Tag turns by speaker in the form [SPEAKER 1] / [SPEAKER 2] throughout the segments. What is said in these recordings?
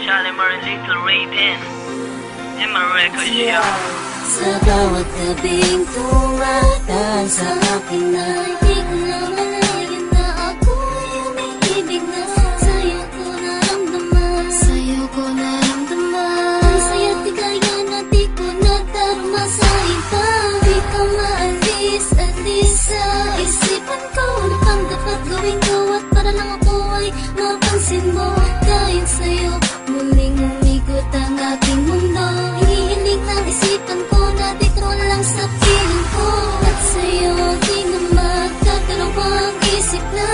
[SPEAKER 1] Shalimar and Little Raven in my record show.
[SPEAKER 2] Sa bawat gabing tumataan sa akin ay di ko na malayan na ako ay umiibig na. Sa'yo ko naramdaman, sa'yo ko naramdaman. Ang saya't di kaya na di ko nadarama sa iba. Di ka maalis, alis sa isipan ko. Ano pang dapat gawin ko at para lang ako ay mapansin mo. Dahil sa'yo muling umigot ang aking mundo. Hinihiling ng isipan ko na dito lang sa piling ko. At sa'yo di na magdadalawang isip na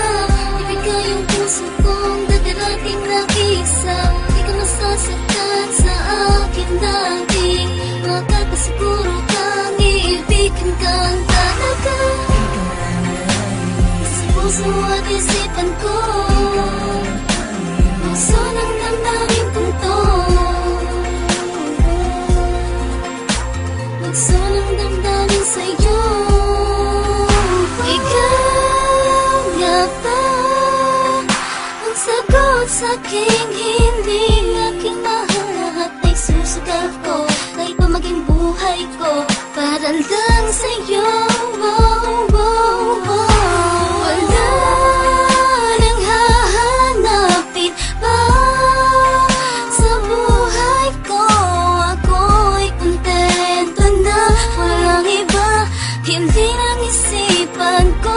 [SPEAKER 2] ibigay yung puso kong dadarating na isa. Di ka masasaktan sa akin dati. Makakasiguro kang iibigin kang talaga. Sa puso at isipan ko, puso ng damdamin kong to. Puso ng damdamin sa'yo. Ikaw nga ba ang sagot sa'king hindi aking mahal. Lahat ay susugal ko kahit pa maging buhay ko para lang sa'yo. Wala nang hahanapin pa sa buhay ko. Ako'y kontento na walang iba. Hindi lang isipan ko,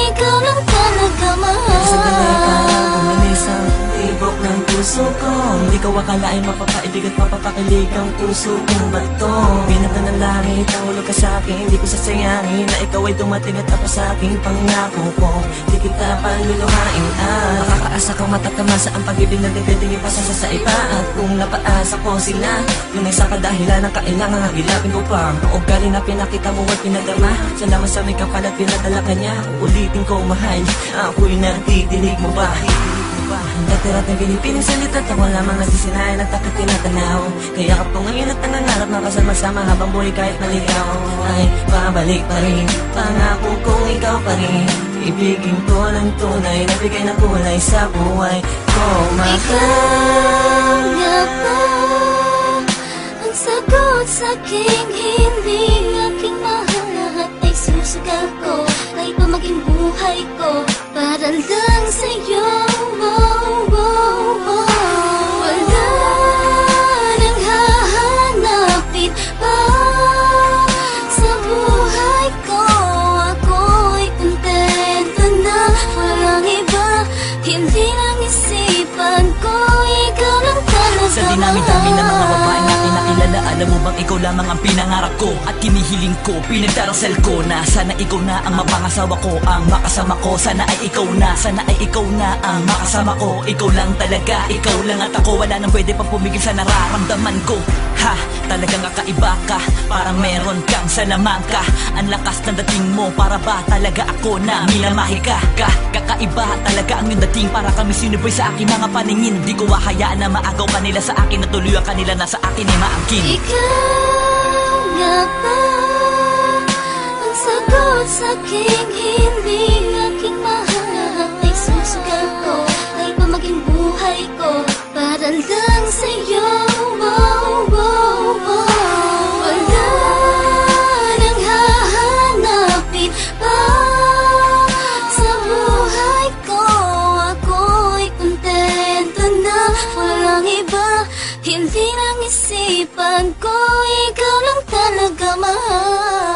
[SPEAKER 2] ikaw lang talaga mahal.
[SPEAKER 3] Sandali parang umalis ang tibok ng puso ko. Hindi ko akalain mapapaibig at mapapakilig ang puso kong bato. Pinata ng langit, nahulog ka sa'kin. Hindi ko sasayangin na ikaw ay dumating at tapos sa'king pangako ko. Di kita paluluhain at makakaasa kang matatamasa ang pag-ibig na depending yung pasasa sa iba. At kung napaasa ko sila, yun ay sa kadahilan ng kailangan hagilapin ko pa. Ang ugali na pinakita mo at pinadama, salamat sa may kapal at pinadala ka niya. Ulitin ko mahal, ako'y natidinig mo ba? Dati-rat ng pinipiling salita at ako lamang nagsisinayan at takot tinatanaw. Kaya ka po ngayon at nangangarap na kasama habang buhay kahit maligaw. Ay babalik pa rin, pangako kong ikaw pa rin. Ibigin ko ng tunay, nabigay ng kulay sa buhay ko.
[SPEAKER 2] Ikaw nga ba ang sagot sa'king hindi aking mahal. Lahat ay susugal ko kahit pa maging buhay ko para lang sa'yo. Wala nang hahanapin pa sa buhay ko. Ako'y kontento na walang iba. Hindi lang isipan ko, ikaw lang talaga.
[SPEAKER 4] Sa dinami-dami ng mga babaeng aking nakilala, alam mo bang ikaw lamang ang pinangarap ko at kinihiling ko, pinagdarasal ko na sana ikaw na ang mapangasawa ko, ang makasama ko. Sana ay ikaw na, sana ay ikaw na ang makasama ko. Ikaw lang talaga, ikaw lang at ako. Wala nang pwede pang pumigil sa nararamdaman ko. Ha, talagang kakaiba ka, parang meron kang salamangka. Ang lakas ng dating mo, para ba talaga ako na minamahi ka? Kakaiba talaga ang yung dating, para kami sinuboy sa aking mga paningin. Di ko hahayaan na maagaw kanila sa akin, at tuluyan kanila na sa akin ay maangkin.
[SPEAKER 2] Ikaw nga ba ang sagot sa'king hindi aking mahal. Lahat ay susugal ko kahit pa maging buhay ko para lang sa'yo. Wala nang hahanapin pa sa buhay ko. Ako'y kontento na walang iba. Hindi lang isipan ko, ikaw lang talaga mahal.